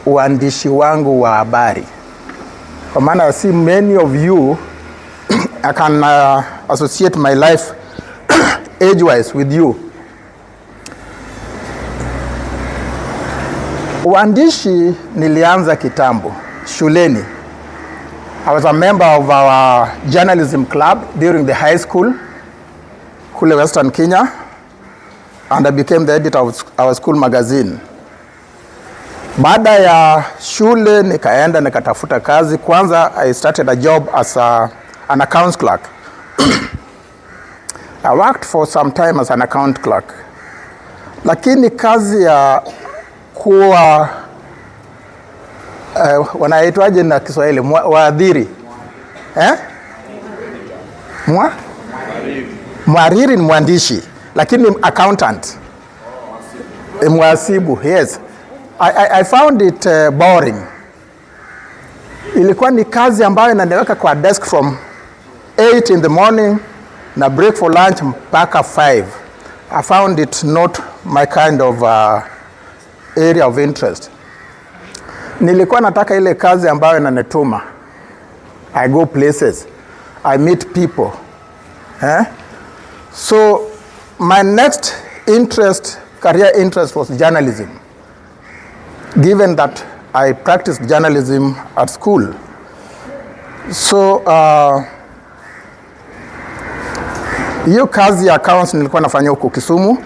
uandishi wangu wa habari. Kwa maana I see many of you I can associate my life age-wise with you. Uandishi nilianza kitambo shuleni. I was a member of our journalism club during the high school, kule Western Kenya, and I became the editor of our school magazine. Baada ya shule nikaenda nikatafuta kazi. Kwanza I started a job as an accounts clerk. I worked for some time as an account clerk. Lakini kazi ya kuwa wanaitwaje na Kiswahili, waadhiri mwariri ni mwandishi, lakini accountant, mwasibu. Yes, I found it boring. Ilikuwa ni kazi ambayo inaniweka kwa desk from 8 in the morning na break for lunch mpaka 5. I found it not my kind of area of interest. Nilikuwa nataka ile kazi ambayo inanituma. I go places, I meet people. So my next career interest was journalism. Given that I practiced journalism at school. So hiyo kazi ya accounts nilikuwa nafanya huko Kisumu.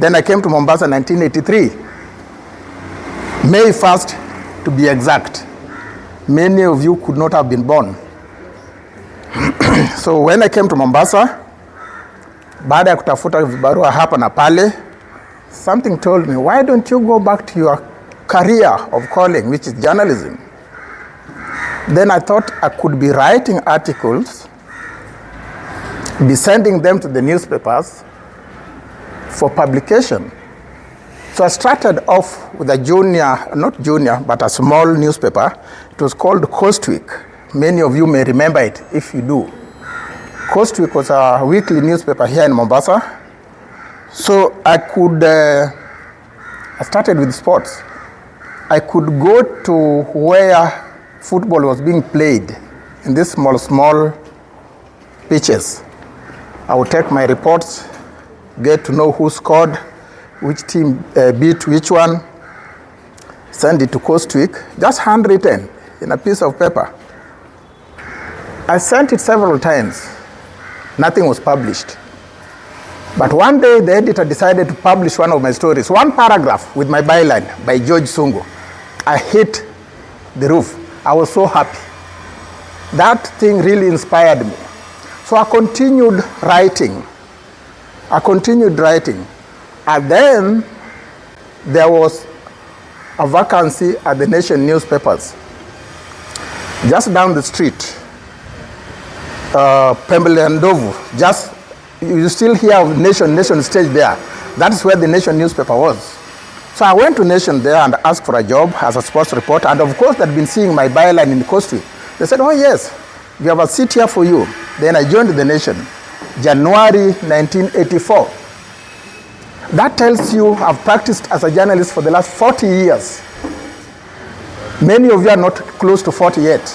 Then I came to Mombasa 1983. May 1st to be exact. Many of you could not have been born. So when I came to Mombasa, baada ya kutafuta vibarua hapa na pale, something told me, why don't you go back to your career of calling, which is journalism? Then I thought I could be writing articles, be sending them to the newspapers for publication. So I started off with a not junior, but a small newspaper. It was called Coast Week. Many of you may remember it if you do. Coast Week was a weekly newspaper here in Mombasa. So I started with sports. I could go to where football was being played in these small pitches. I would take my reports, get to know who scored, which team beat which one, send it to Coast Week, just handwritten in a piece of paper. I sent it several times. Nothing was published. But one day the editor decided to publish one of my stories, one paragraph with my byline by George Sungu. I hit the roof. I was so happy. That thing really inspired me. So I continued writing. And then there was a vacancy at the Nation newspapers. Just down the street, Pembrey and Ndovu, you still hear of Nation stage there. That's where the Nation newspaper was. So I went to Nation there and asked for a job as a sports reporter. And of course, they'd been seeing my byline in the Coast Week. They said, oh yes, we have a seat here for you. Then I joined the Nation, January 1984. That tells you I've practiced as a journalist for the last 40 years. Many of you are not close to 40 yet.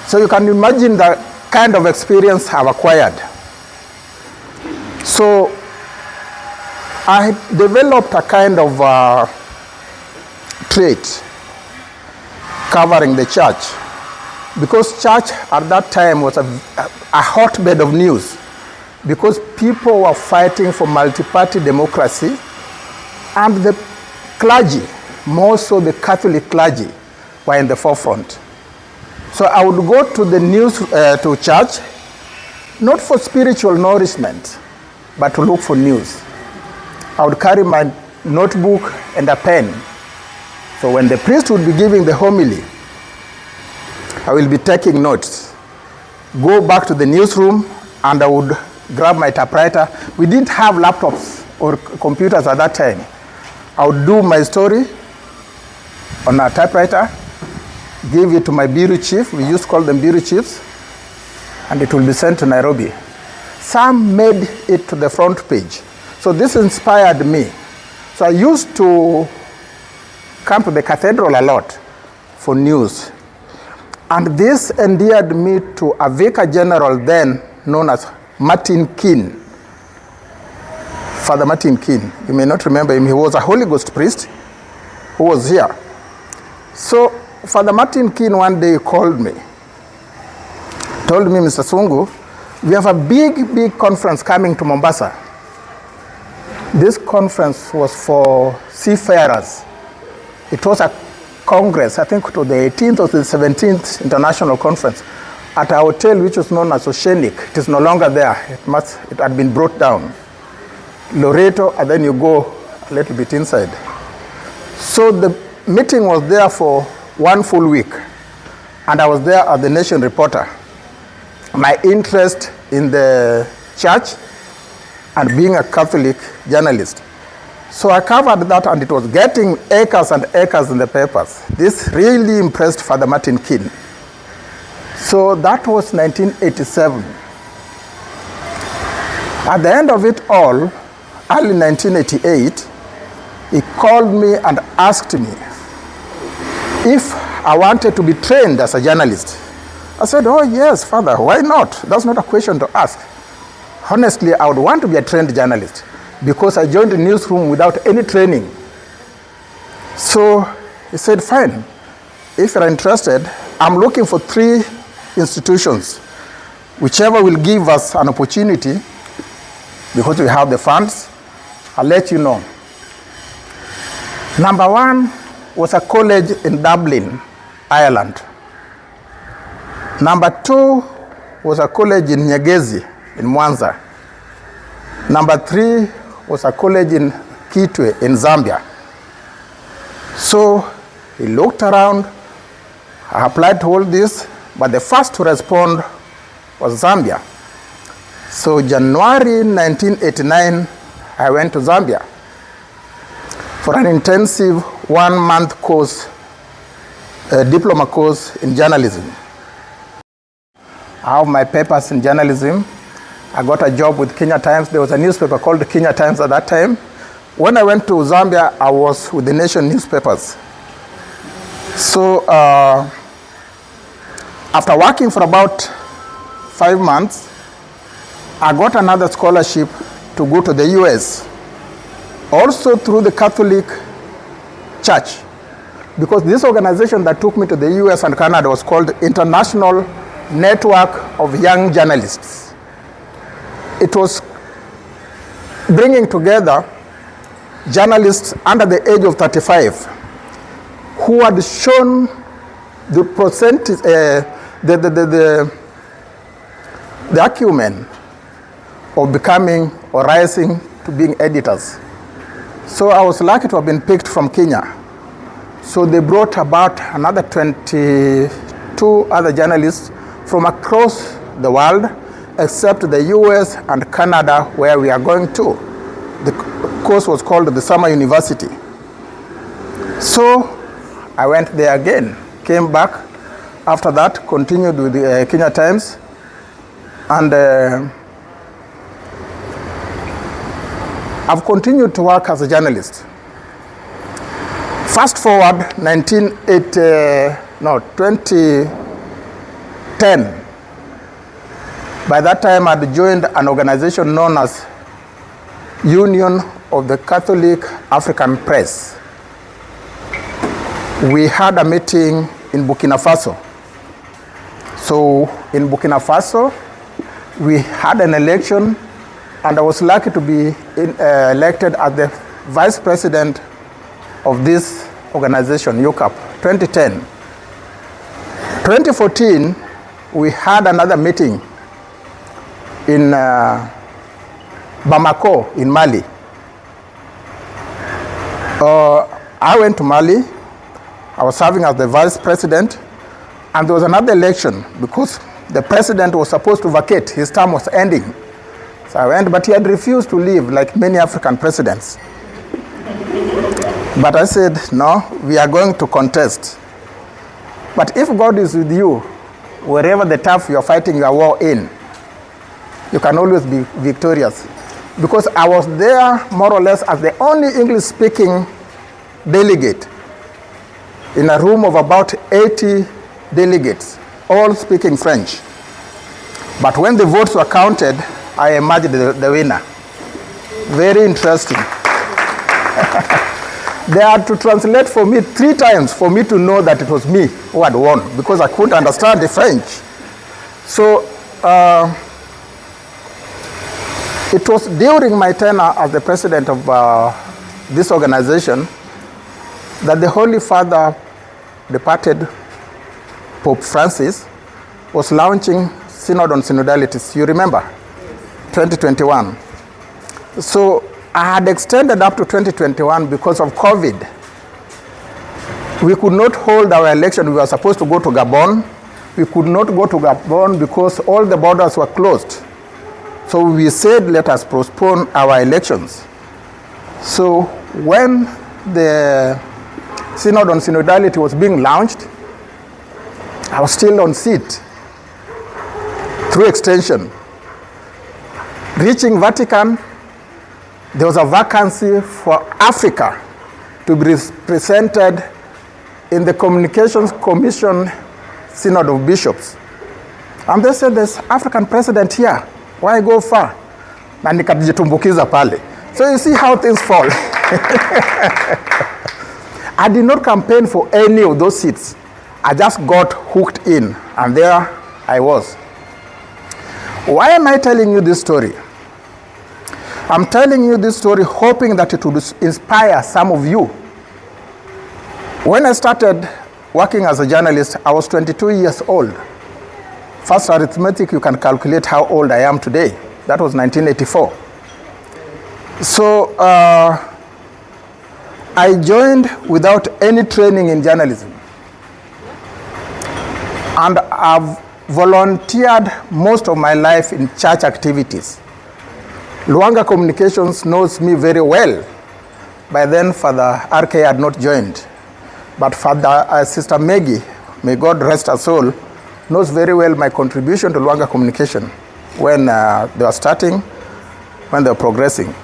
So you can imagine the kind of experience I've acquired. So I developed a kind of trait covering the church, because church at that time was a hotbed of news, because people were fighting for multi-party democracy, and the clergy, more so the Catholic clergy, were in the forefront. So I would go to the news, to church, not for spiritual nourishment, but to look for news. I would carry my notebook and a pen. So when the priest would be giving the homily, I will be taking notes. Go back to the newsroom and I would grab my typewriter. We didn't have laptops or computers at that time. I would do my story on a typewriter, give it to my bureau chief. We used to call them bureau chiefs, and it will be sent to Nairobi. Some made it to the front page. So this inspired me. So I used to come to the cathedral a lot for news. And this endeared me to a vicar general then known as Martin Keane. Father Martin Keane. You may not remember him. He was a Holy Ghost priest who was here. So Father Martin Keane one day called me, told me, Mr. Sungu, we have a big conference coming to Mombasa. This conference was for seafarers. It was a congress, I think it was the 18th or the 17th international conference at a hotel which was known as Oceanic. It is no longer there. It had been brought down. Loreto, and then you go a little bit inside. So the meeting was there for 1 full week, and I was there as the nation reporter. My interest in the church and being a Catholic journalist. So I covered that, and it was getting acres and acres in the papers. This really impressed Father Martin Keane. So that was 1987. At the end of it all, early 1988, he called me and asked me if I wanted to be trained as a journalist. I said, oh yes, Father, why not? That's not a question to ask. Honestly, I would want to be a trained journalist because I joined the newsroom without any training. So he said, fine, if you're interested, I'm looking for 3 institutions, whichever will give us an opportunity, because we have the funds, I'll let you know. Number 1 was a college in Dublin, Ireland. Number 2 was a college in Nyegezi, in Mwanza. Number 3 was a college in Kitwe, in Zambia. So he looked around, I applied to all this, but the first to respond was Zambia. So January 1989, I went to Zambia for an intensive 1-month course, diploma course in journalism. I have my papers in journalism. I got a job with Kenya Times. There was a newspaper called Kenya Times at that time. When I went to Zambia, I was with the Nation newspapers. So after working for about 5 months, I got another scholarship to go to the US, also through the Catholic Church, because this organization that took me to the US and Canada was called International Network of Young Journalists. It was bringing together journalists under the age of 35 who had shown the percentage, the acumen of becoming or rising to being editors. So I was lucky to have been picked from Kenya. So they brought about another 22 other journalists from across the world, except the US and Canada, where we are going to. The course was called the Summer University. So I went there again, came back. After that, continued with the Kenya Times, and I've continued to work as a journalist. Fast forward 2010. By that time, I'd joined an organization known as Union of the Catholic African Press. We had a meeting in Burkina Faso. So in Burkina Faso, we had an election, and I was lucky to be elected as the vice president of this organization, UCAP, 2010. 2014, we had another meeting in Bamako, in Mali. I went to Mali. I was serving as the vice president, and there was another election because the president was supposed to vacate. His term was ending. So I went, but he had refused to leave, like many African presidents. But I said, no, we are going to contest. But if God is with you, wherever the turf you are fighting your war in, you can always be victorious. Because I was there more or less as the only English-speaking delegate in a room of about 80 delegates, all speaking French. But when the votes were counted, I emerged the winner. Very interesting. They had to translate for me 3 times for me to know that it was me who had won, because I couldn't understand the French. So it was during my tenure as the president of this organization that the Holy Father, departed Pope Francis, was launching Synod on Synodalities. You remember? 2021. So I had extended up to 2021 because of COVID. We could not hold our election. We were supposed to go to Gabon. We could not go to Gabon because all the borders were closed. So we said, let us postpone our elections. So when the Synod on Synodality was being launched, I was still on seat through extension. Reaching Vatican, there was a vacancy for Africa to be presented in the Communications Commission Synod of Bishops. And they said, there's African president here. Why go far? Na nikajitumbukiza pale. So you see how things fall. I did not campaign for any of those seats. I just got hooked in, and there I was. Why am I telling you this story? I'm telling you this story hoping that it would inspire some of you. When I started working as a journalist, I was 22 years old. First arithmetic, you can calculate how old I am today. That was 1984. So I joined without any training in journalism. And I've volunteered most of my life in church activities. Luanga Communications knows me very well. By then, Father RK had not joined. But Sister Maggie, may God rest her soul, knows very well my contribution to Luanga Communication when they were starting, when they were progressing.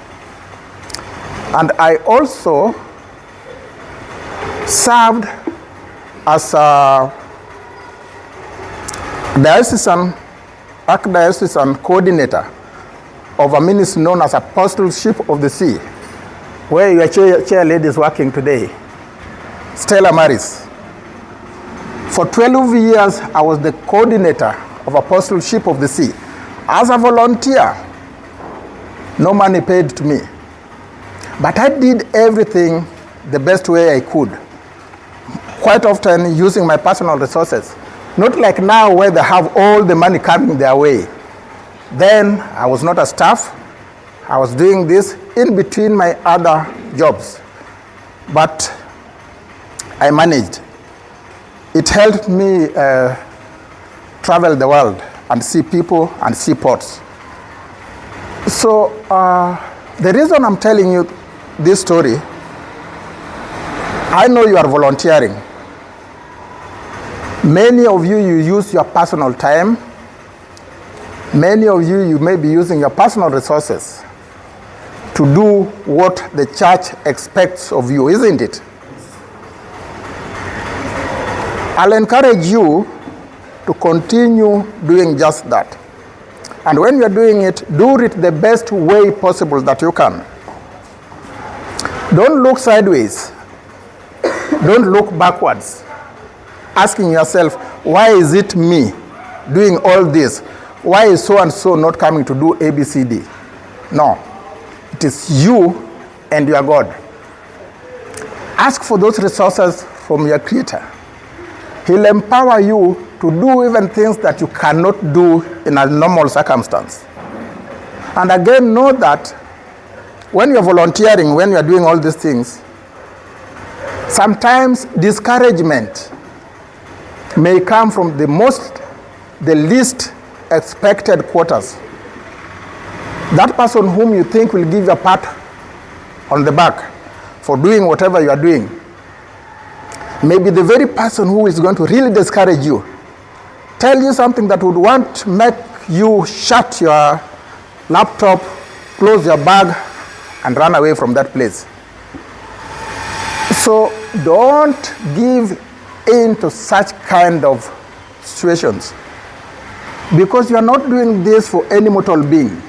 And I also served as a archdiocesan coordinator of a ministry known as Apostleship of the Sea, where your chair lady is working today, Stella Maris. For 12 years, I was the coordinator of Apostleship of the Sea. As a volunteer, no money paid to me. But I did everything the best way I could, quite often using my personal resources. Not like now where they have all the money coming their way. Then I was not a staff. I was doing this in between my other jobs. But I managed. It helped me travel the world and see people and see ports. So the reason I'm telling you this story, I know you are volunteering. Many of you use your personal time. Many of you may be using your personal resources to do what the church expects of you, isn't it? I'll encourage you to continue doing just that. And when you're doing it, do it the best way possible that you can. Don't look sideways. Don't look backwards, asking yourself, why is it me doing all this? Why is so-and-so not coming to do ABCD? No, it is you and your God. Ask for those resources from your Creator. He'll empower you to do even things that you cannot do in a normal circumstance. And again, know that when you're volunteering, when you're doing all these things, sometimes discouragement may come from the least expected quarters. That person whom you think will give you a pat on the back for doing whatever you are doing may be the very person who is going to really discourage you, tell you something that would want to make you shut your laptop, close your bag, and run away from that place. So don't give in to such kind of situations, because you are not doing this for any mortal being.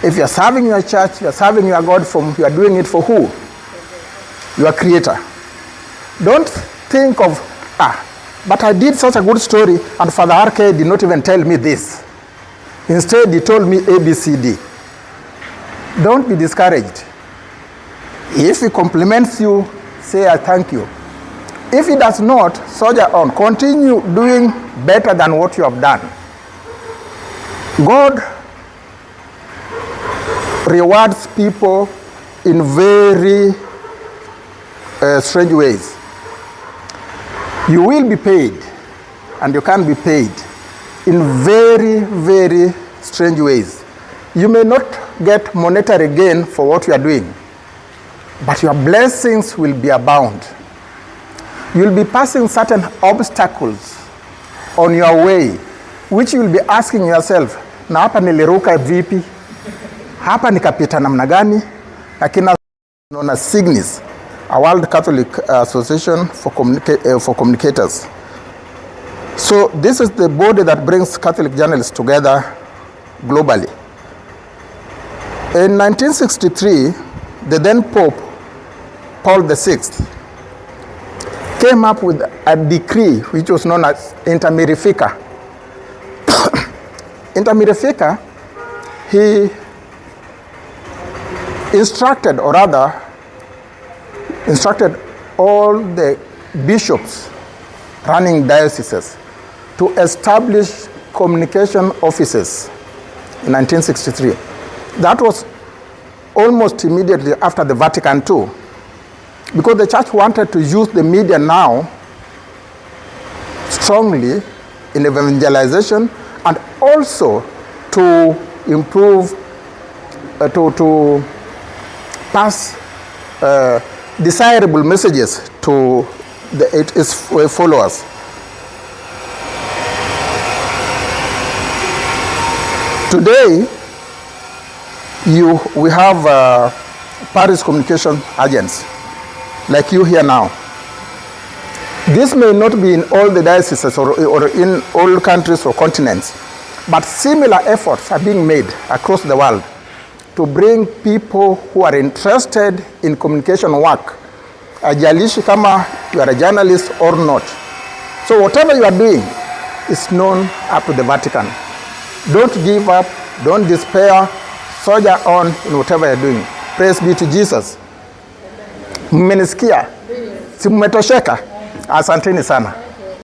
If you are serving your church, you are serving your God, you are doing it for who? Your Creator. Don't think of, but I did such a good story and Father RK did not even tell me this. Instead, he told me A, B, C, D. Don't be discouraged. If he compliments you, say, I thank you. If he does not, soldier on. Continue doing better than what you have done. God rewards people in very strange ways. You will be paid, and you can be paid in very, very strange ways. You may not get monetary gain for what you are doing, but your blessings will be abound. You'll be passing certain obstacles on your way, which you'll be asking yourself, na hapa niliruka vipi? Hapa nikapita namna gani? Lakini known as Signis, a World Catholic Association for Communicators. So this is the body that brings Catholic journalists together globally. In 1963, the then Pope, Paul VI, came up with a decree which was known as Inter Mirifica. Inter Mirifica, he instructed all the bishops running dioceses to establish communication offices in 1963. That was almost immediately after the Vatican II, because the church wanted to use the media now strongly in evangelization and also to improve, to pass desirable messages to its followers. Today, we have Paris communication agents, like you here now. This may not be in all the dioceses or in all countries or continents, but similar efforts are being made across the world to bring people who are interested in communication work, ajalishi kama you are a journalist or not. So whatever you are doing is known up to the Vatican. Don't give up, don't despair, soldier on in whatever you're doing. Praise be to Jesus. Mmenisikia? Si mmetosheka? Asanteni sana.